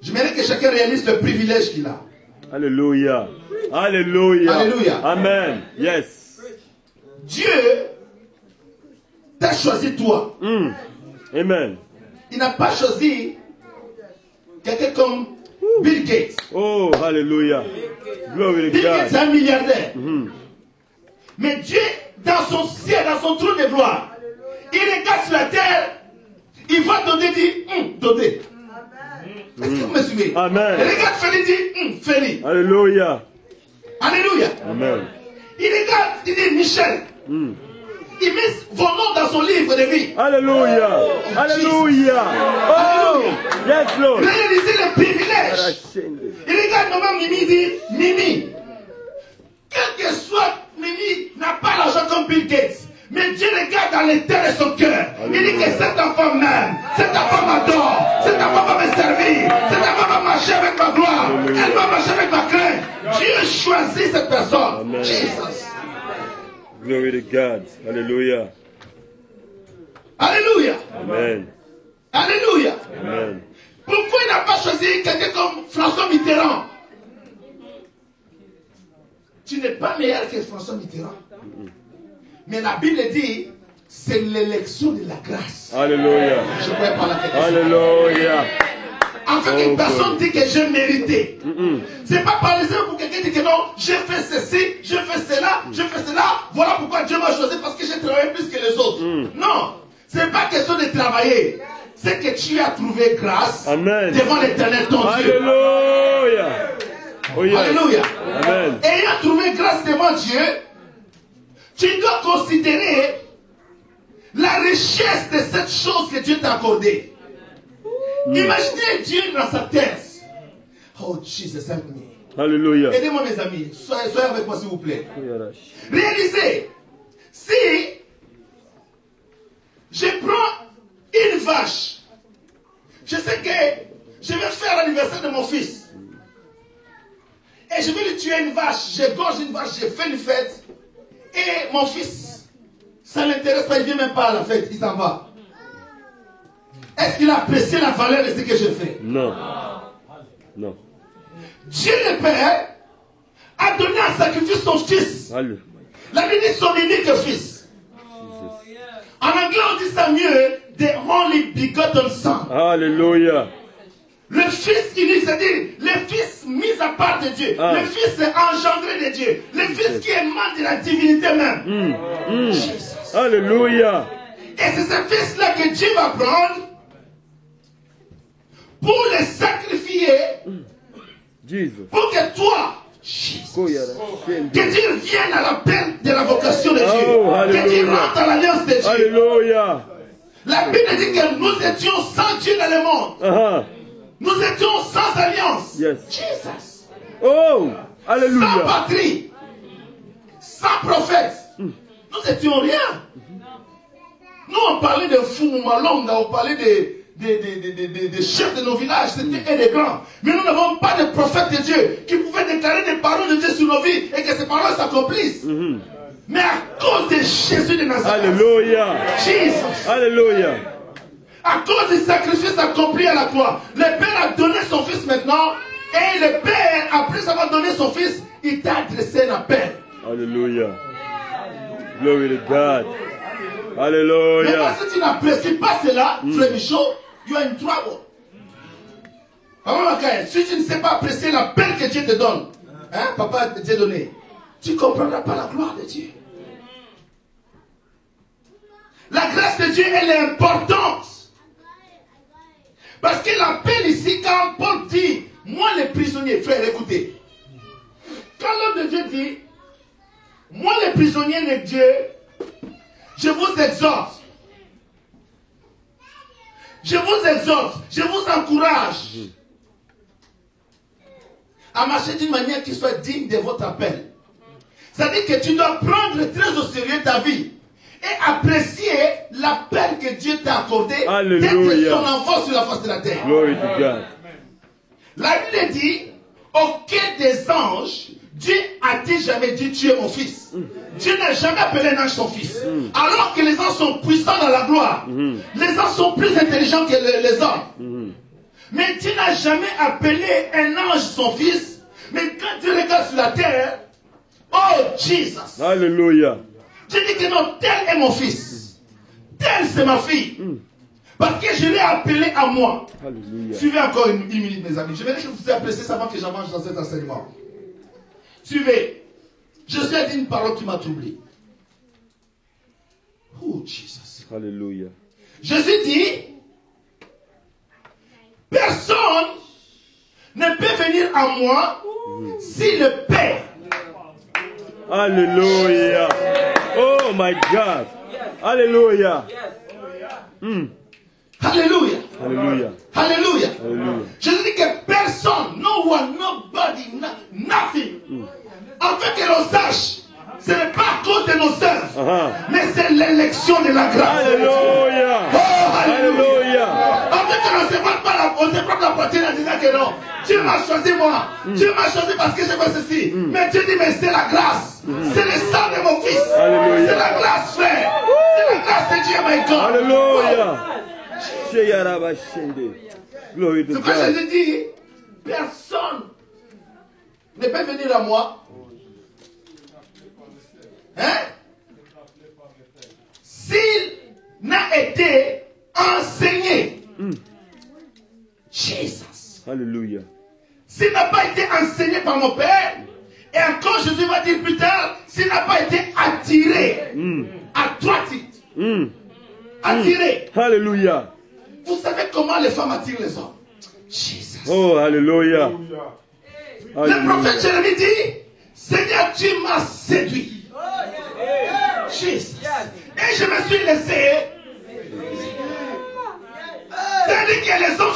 J'aimerais que chacun réalise le privilège qu'il a. Alléluia. Alléluia. Alléluia. Amen. Yes. Dieu t'a choisi toi. Amen. Il n'a pas choisi quelqu'un comme Bill Gates. Oh, alléluia. Glory to Bill Gates est God. un milliardaire. Mais Dieu, dans son ciel, dans son trône de gloire, il regarde sur la terre, il va donner, dit, donner. Est-ce que vous me suivez? Amen. Il regarde Félix, dit, Félix. Alléluia. Alléluia. Amen. Il regarde, il dit, Michel. Il met vos noms dans son livre de vie. Alléluia. Alléluia. Oh, yes, Lord. Réalisez le privilège. Il regarde maman Mimi, il dit, Mimi, quel que soit, Mimi n'a pas l'argent comme Bill Gates. Mais Dieu regarde dans l'éternel de son cœur. Il dit que cette enfant m'aime, cette enfant m'adore, cette enfant va me servir, cette enfant va marcher avec ma gloire, elle va marcher avec ma crainte. Dieu choisit cette personne. Amen. Jesus. Glory to God. Alléluia. Alléluia. Amen. Alléluia. Amen. Pourquoi il n'a pas choisi quelqu'un comme François Mitterrand? Tu n'es pas meilleur que François Mitterrand. Mais la Bible dit, c'est l'élection de la grâce. Alléluia. Je pourrais parler à quelqu'un. Alléluia. En fait, une personne dit que j'ai mérité. C'est pas par exemple pour quelqu'un qui dit que non, j'ai fait ceci, j'ai fait cela, j'ai fait cela. Voilà pourquoi Dieu m'a choisi parce que j'ai travaillé plus que les autres. Non, c'est pas question de travailler. C'est que tu as trouvé grâce devant l'éternel ton Dieu. Alléluia. Oh, yes. Alléluia. Amen. Ayant trouvé grâce devant Dieu, tu dois considérer la richesse de cette chose que Dieu t'a accordée. Imaginez Dieu dans sa tête. Oh, Jesus, help me. Alléluia. Aidez-moi, mes amis. Soyez avec moi, s'il vous plaît. Réalisez, si je prends une vache, je sais que je vais faire l'anniversaire de mon fils. Et je vais lui tuer une vache. Je gorge une vache, je fais une fête. Et mon fils, ça ne l'intéresse pas, il ne vient même pas à la fête, il s'en va. Est-ce qu'il a apprécié la valeur de ce que je fais? Non. Non. Dieu le Père a donné en sacrifice son fils. Alléluia. La Bible dit son unique fils. En anglais, on dit ça mieux, the only begotten son. Alléluia. Le fils unique, c'est-à-dire le fils mis à part de Dieu. Le fils engendré de Dieu. Le fils qui émane de la divinité même. Jesus. Alléluia. Et c'est ce fils-là que Dieu va prendre pour le sacrifier. Jesus. Pour que toi, que Dieu vienne à l'appel de la vocation de Dieu. Que Dieu rentre dans l'alliance de Dieu. Alléluia. La Bible dit que nous étions sans Dieu dans le monde. Nous étions sans alliance. Yes. Jesus. Oh, alléluia. Sans patrie. Sans prophète. Nous étions rien. Nous, on parlait de Foumalonga, on parlait des chefs de nos villages, c'était des grands. Mais nous n'avons pas de prophète de Dieu qui pouvaient déclarer des paroles de Dieu sur nos vies et que ces paroles s'accomplissent. Mais à cause de Jésus de Nazareth. Alléluia. Jesus. Alléluia. À cause du sacrifice accompli à la croix, le Père a donné son Fils maintenant. Et le Père, après avoir donné son Fils, il t'a adressé un appel. Alléluia. Glory to God. Mais Alléluia. si tu n'apprécies pas cela, frère Michaud, you are in trouble. Maman Makaï, si tu ne sais pas apprécier l'appel que Dieu te donne, hein, papa t'a donné, tu ne comprendras pas la gloire de Dieu. La grâce de Dieu, elle est importante. Parce que l'appel ici, quand Paul dit, moi les prisonniers, frère, écoutez. Quand l'homme de Dieu dit, moi les prisonniers de Dieu, je vous exhorte. Je vous exhorte, je vous encourage à marcher d'une manière qui soit digne de votre appel. C'est-à-dire que tu dois prendre très au sérieux ta vie et apprécier l'appel que Dieu t'a accordé d'être son enfant sur la face de la terre. Glory to God. La Bible dit, aucun des anges, Dieu a-t-il jamais dit tu es mon fils. Dieu n'a jamais appelé un ange son fils. Alors que les anges sont puissants dans la gloire. Les anges sont plus intelligents que les hommes. Mais Dieu n'a jamais appelé un ange son fils. Mais quand tu regardes sur la terre, oh Jesus. Alléluia. Je dis que non, tel est mon fils. Tel c'est ma fille. Parce que je l'ai appelé à moi. Alléluia. Suivez encore une minute, mes amis. Je vais que vous appréciez ça avant que j'avance dans cet enseignement. Suivez. Je sais d'une parole qui m'a troublé. Oh, Jesus. Alléluia. Jésus dit, personne ne peut venir à moi si le Père. Alléluia. Oh my God. Alléluia. Alléluia. Alléluia. Alléluia. Alléluia. Jésus dit que personne, no one, nobody, nothing. Afin que l'on sache, ce n'est pas à cause de nos œuvres, mais c'est l'élection de la grâce. Alléluia. Oh, alléluia. Alléluia. Afin que l'on se prenne la poitrine en disant que non, Dieu m'a choisi moi. Dieu m'a choisi parce que je fais ceci. Mais Dieu dit, mais c'est la grâce. C'est le sang de mon fils. Alléluia. C'est la grâce, frère. C'est la grâce de Dieu, my God. Alléluia. Glory to C'est pourquoi God. Jésus dit, personne ne peut venir à moi. Hein? S'il n'a été enseigné. Jesus. Alléluia. S'il n'a pas été enseigné par mon Père, et encore Jésus va dire plus tard, s'il n'a pas été attiré, attracted, attiré. Alléluia. Vous savez comment les femmes attirent les hommes? Jesus. Oh, alléluia. Le prophète Jérémie dit, Seigneur, tu m'as séduit. Jesus. Et je me suis laissé. C'est-à-dire que les hommes